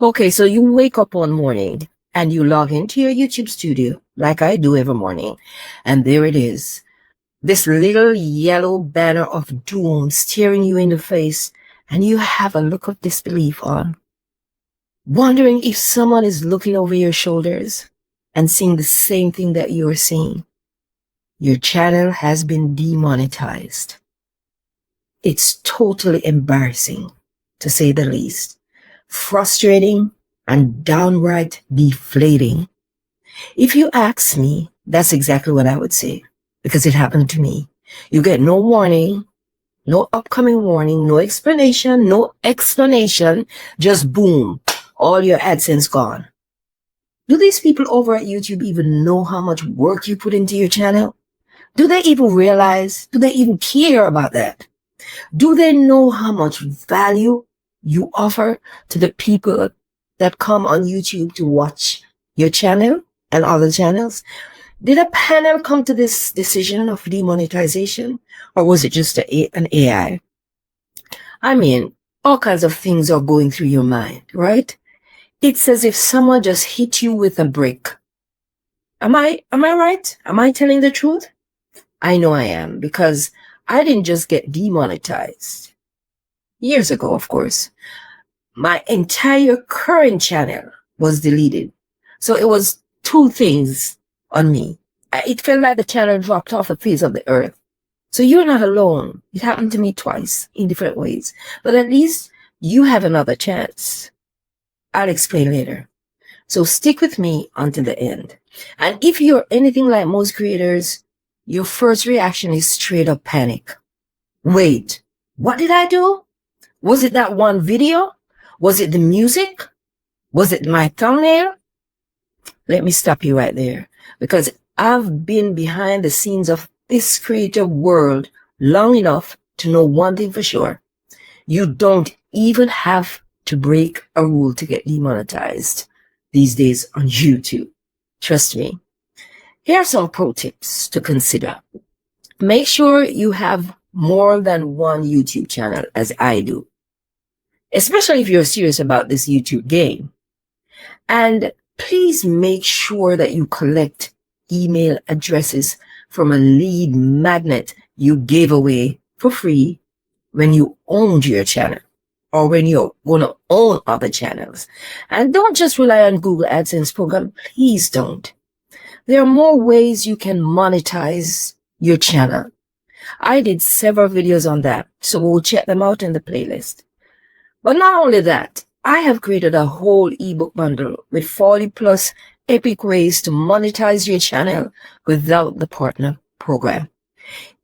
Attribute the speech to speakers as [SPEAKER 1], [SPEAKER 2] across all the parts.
[SPEAKER 1] Okay, so you wake up one morning and you log into your YouTube studio, like I do every morning, and there it is. This little yellow banner of doom staring you in the face, and you have a look of disbelief on, wondering if someone is looking over your shoulders and seeing the same thing that you're seeing. Your channel has been demonetized. It's totally embarrassing, to say the least, frustrating, and downright deflating. If you ask me, that's exactly what I would say, because it happened to me. You get no warning, no upcoming warning, no explanation, just boom, all your AdSense gone. Do these people over at YouTube even know how much work you put into your channel? Do they even realize? Do they even care about that? Do they know how much value you offer to the people that come on YouTube to watch your channel and other channels? Did a panel come to this decision of demonetization, or was it just an AI? I mean, all kinds of things are going through your mind, right? It's as if someone just hit you with a brick. Am I right? Am I telling the truth? I know I am, because I didn't just get demonetized. Years ago, of course. My entire current channel was deleted. So it was two things on me. It felt like the channel dropped off the face of the earth. So you're not alone. It happened to me twice in different ways. But at least you have another chance. I'll explain later. So stick with me until the end. And if you're anything like most creators, your first reaction is straight up panic. Wait, what did I do? Was it that one video? Was it the music? Was it my thumbnail? Let me stop you right there, because I've been behind the scenes of this creative world long enough to know one thing for sure. You don't even have to break a rule to get demonetized these days on YouTube. Trust me. Here are some pro tips to consider. Make sure you have more than one YouTube channel, as I do, especially if you're serious about this YouTube game. And please make sure that you collect email addresses from a lead magnet you gave away for free when you owned your channel, or when you're going to own other channels. And don't just rely on Google AdSense program. Please don't. There are more ways you can monetize your channel. I did several videos on that, so we'll check them out in the playlist. But not only that, I have created a whole ebook bundle with 40 plus epic ways to monetize your channel without the partner program.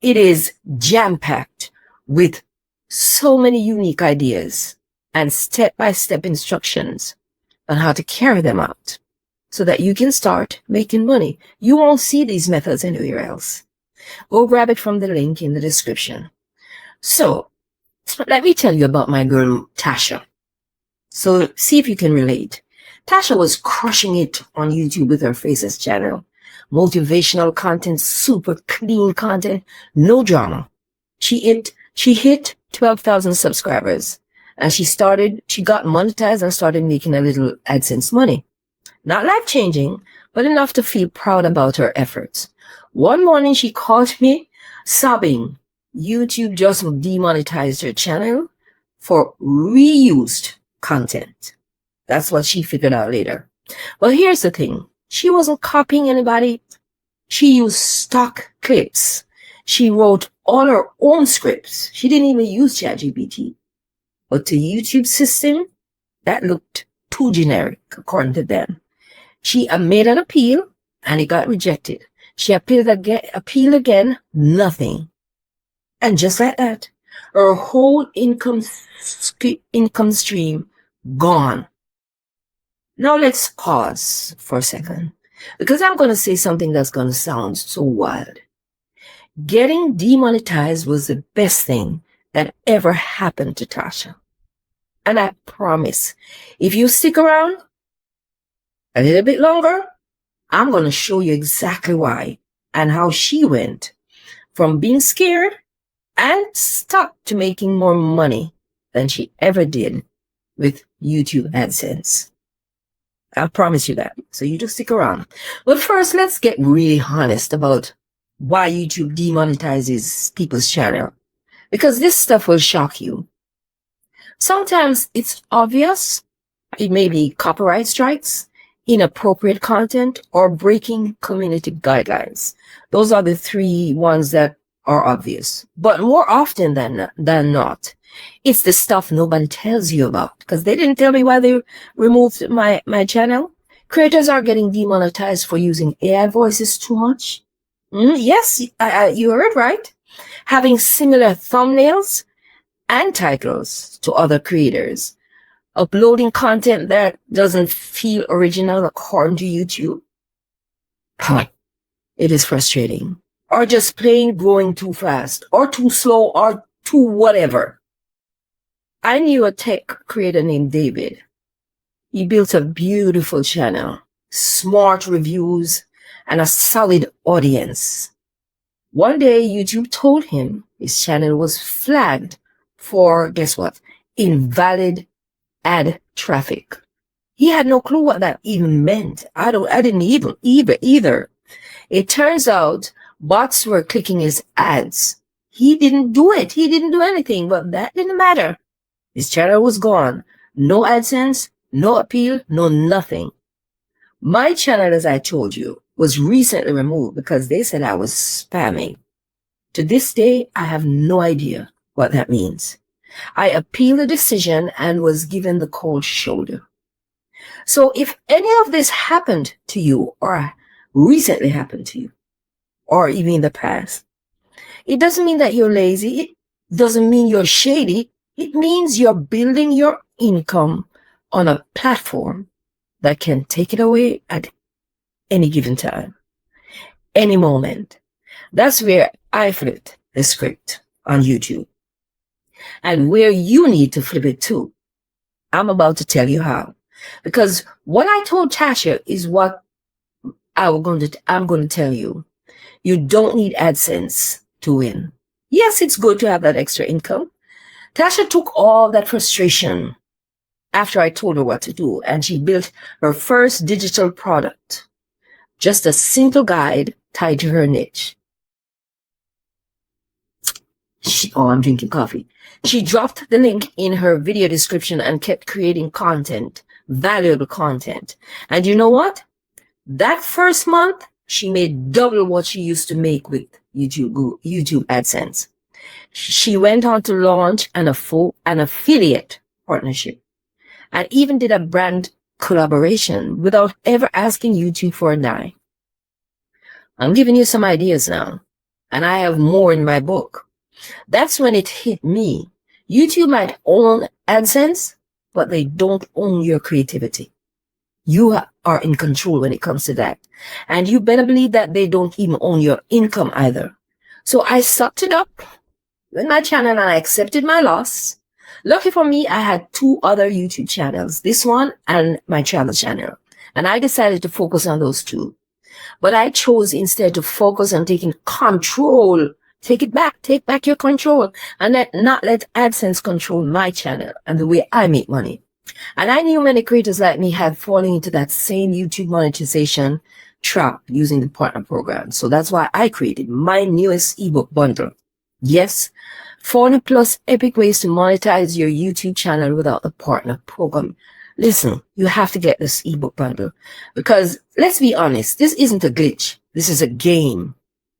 [SPEAKER 1] It is jam-packed with so many unique ideas and step-by-step instructions on how to carry them out so that you can start making money. You won't see these methods anywhere else. Go grab it from the link in the description. So let me tell you about my girl Tasha. So see if you can relate. Tasha was crushing it on YouTube with her Faces channel. Motivational content, super clean content, no drama. She hit 12,000 subscribers, and she got monetized and started making a little AdSense money. Not life-changing, but enough to feel proud about her efforts. One morning she called me sobbing. YouTube just demonetized her channel for reused content. That's what she figured out later. Well, here's the thing. She wasn't copying anybody. She used stock clips. She wrote all her own scripts. She didn't even use ChatGPT. But to YouTube system, that looked too generic, according to them. She made an appeal, and it got rejected. She appealed again, nothing. And just like that, her whole income stream gone. Now let's pause for a second, because I'm going to say something that's going to sound so wild. Getting demonetized was the best thing that ever happened to Tasha. And I promise, if you stick around a little bit longer, I'm going to show you exactly why and how she went from being scared and stuck to making more money than she ever did with YouTube AdSense. I promise you that. So you just stick around. But first, let's get really honest about why YouTube demonetizes people's channel. Because this stuff will shock you. Sometimes it's obvious. It may be copyright strikes, inappropriate content, or breaking community guidelines. Those are the three ones that are obvious. But more often than not, it's the stuff nobody tells you about, because they didn't tell me why they removed my channel. Creators are getting demonetized for using AI voices too much. Yes, you heard right. Having similar thumbnails and titles to other creators. Uploading content that doesn't feel original according to YouTube. It is frustrating. Or just plain growing too fast, or too slow, or too whatever. I knew a tech creator named David. He built a beautiful channel, smart reviews, and a solid audience. One day, YouTube told him his channel was flagged for, guess what? Invalid ad traffic. He had no clue what that even meant. I didn't even either. It turns out bots were clicking his ads. He didn't do it. He didn't do anything, but that didn't matter. His channel was gone. No AdSense, no appeal, no nothing. My channel, as I told you, was recently removed because they said I was spamming. To this day, I have no idea what that means. I appealed the decision and was given the cold shoulder. So if any of this happened to you or recently happened to you or even in the past, it doesn't mean that you're lazy. It doesn't mean you're shady. It means you're building your income on a platform that can take it away at any given time, any moment. That's where I flipped the script on YouTube. And where you need to flip it too. I'm about to tell you how. Because what I told Tasha is what I'm going to tell you. You don't need AdSense to win. Yes, it's good to have that extra income. Tasha took all that frustration after I told her what to do, and she built her first digital product. Just a simple guide tied to her niche. I'm drinking coffee. She dropped the link in her video description and kept creating content, valuable content. And you know what? That first month, she made double what she used to make with YouTube AdSense. She went on to launch an affiliate partnership and even did a brand collaboration without ever asking YouTube for a dime. I'm giving you some ideas now, and I have more in my book. That's when it hit me. YouTube might own AdSense, but they don't own your creativity. You are in control when it comes to that. And you better believe that they don't even own your income either. So I sucked it up with my channel and I accepted my loss. Lucky for me, I had two other YouTube channels, this one and my travel channel. And I decided to focus on those two. But I chose instead to focus on taking control. Take back your control and not let AdSense control my channel and the way I make money. And I knew many creators like me had fallen into that same YouTube monetization trap using the partner program. So that's why I created my newest ebook bundle. Yes, 40 plus epic ways to monetize your YouTube channel without the partner program. Listen, you have to get this ebook bundle because let's be honest, this isn't a glitch. This is a game.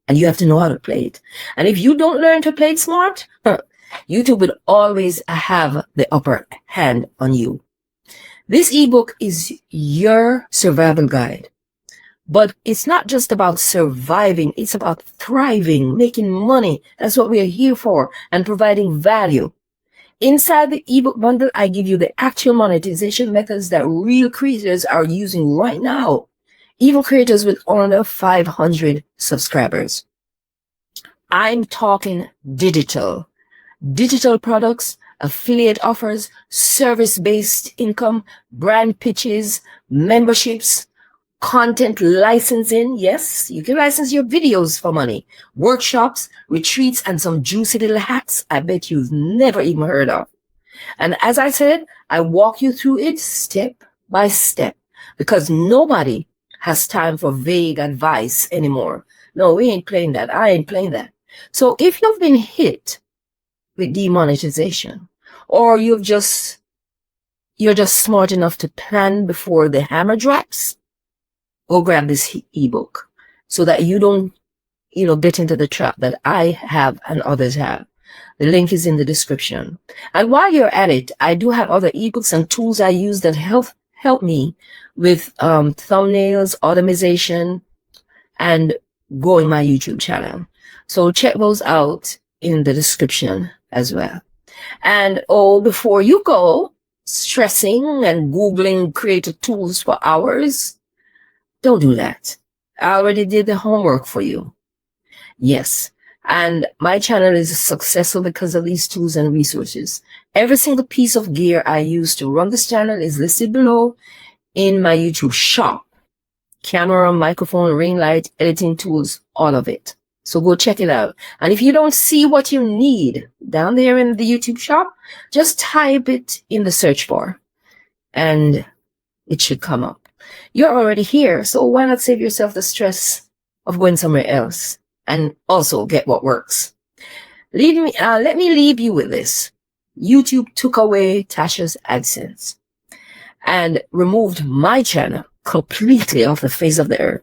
[SPEAKER 1] And you have to know how to play it. And if you don't learn to play it smart, YouTube will always have the upper hand on you. This ebook is your survival guide. But it's not just about surviving. It's about thriving, making money. That's what we are here for, and providing value. Inside the ebook bundle, I give you the actual monetization methods that real creators are using right now. Even creators with under 500 subscribers. I'm talking digital products, affiliate offers, service-based income, brand pitches, memberships, content licensing. Yes, you can license your videos for money, workshops, retreats, and some juicy little hacks I bet you've never even heard of. And as I said, I walk you through it step by step because nobody has time for vague advice anymore. No, we ain't playing that. I ain't playing that. So if you've been hit with demonetization, or you're just smart enough to plan before the hammer drops, go grab this ebook so that you don't, get into the trap that I have and others have. The link is in the description. And while you're at it, I do have other ebooks and tools I use that help me with thumbnails, automation, and growing my YouTube channel. So check those out in the description as well. And before you go stressing and Googling creative tools for hours, don't do that. I already did the homework for you. Yes. And my channel is successful because of these tools and resources. Every single piece of gear I use to run this channel is listed below in my YouTube shop. Camera, microphone, ring light, editing tools, all of it. So go check it out. And if you don't see what you need down there in the YouTube shop, just type it in the search bar and it should come up. You're already here, so why not save yourself the stress of going somewhere else and also get what works? Let me leave you with this. YouTube took away Tasha's AdSense and removed my channel completely off the face of the earth.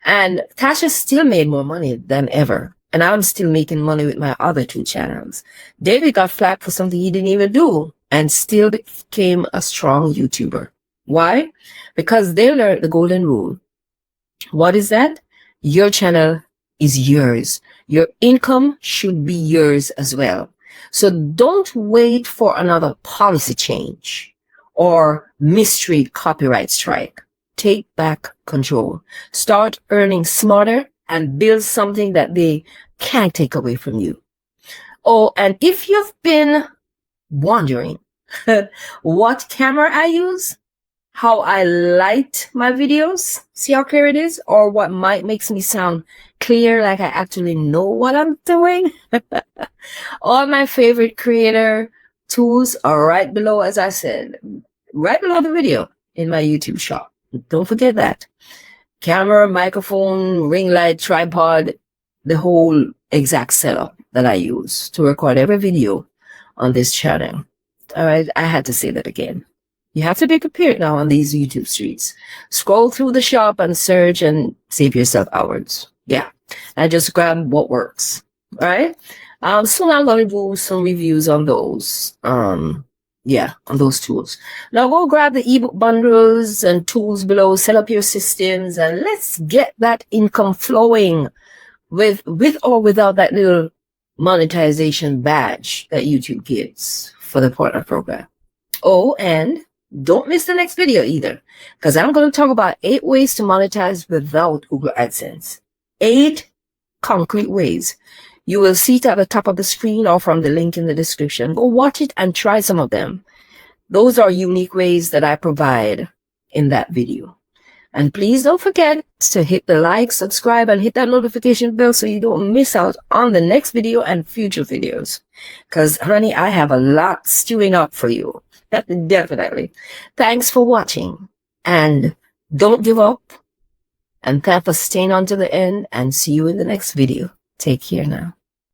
[SPEAKER 1] And Tasha still made more money than ever. And I'm still making money with my other two channels. David got flack for something he didn't even do and still became a strong YouTuber. Why? Because they learned the golden rule. What is that? Your channel is yours. Your income should be yours as well. So don't wait for another policy change or mystery copyright strike. Take back control. Start earning smarter and build something that they can't take away from you. And if you've been wondering what camera I use, how I light my videos, see how clear it is, or what makes me sound clear like I actually know what I'm doing, all my favorite creator tools are right below, as I said, right below the video in my YouTube shop. Don't forget that. Camera, microphone, ring light, tripod, the whole exact setup that I use to record every video on this channel. All right, I had to say that again. You have to be prepared now on these YouTube streets. Scroll through the shop and search and save yourself hours. Yeah, and just grab what works. All right. Soon I'm going to do some reviews on those. On those tools. Now go grab the ebook bundles and tools below, set up your systems, and let's get that income flowing with or without that little monetization badge that YouTube gives for the partner program. And don't miss the next video either, because I'm going to talk about 8 ways to monetize without Google AdSense. 8 concrete ways. You will see it at the top of the screen or from the link in the description. Go watch it and try some of them. Those are unique ways that I provide in that video. And please don't forget to hit the like, subscribe, and hit that notification bell so you don't miss out on the next video and future videos. Because, honey, I have a lot stewing up for you. Definitely. Thanks for watching. And don't give up. And thanks for staying on to the end. And see you in the next video. Take care now.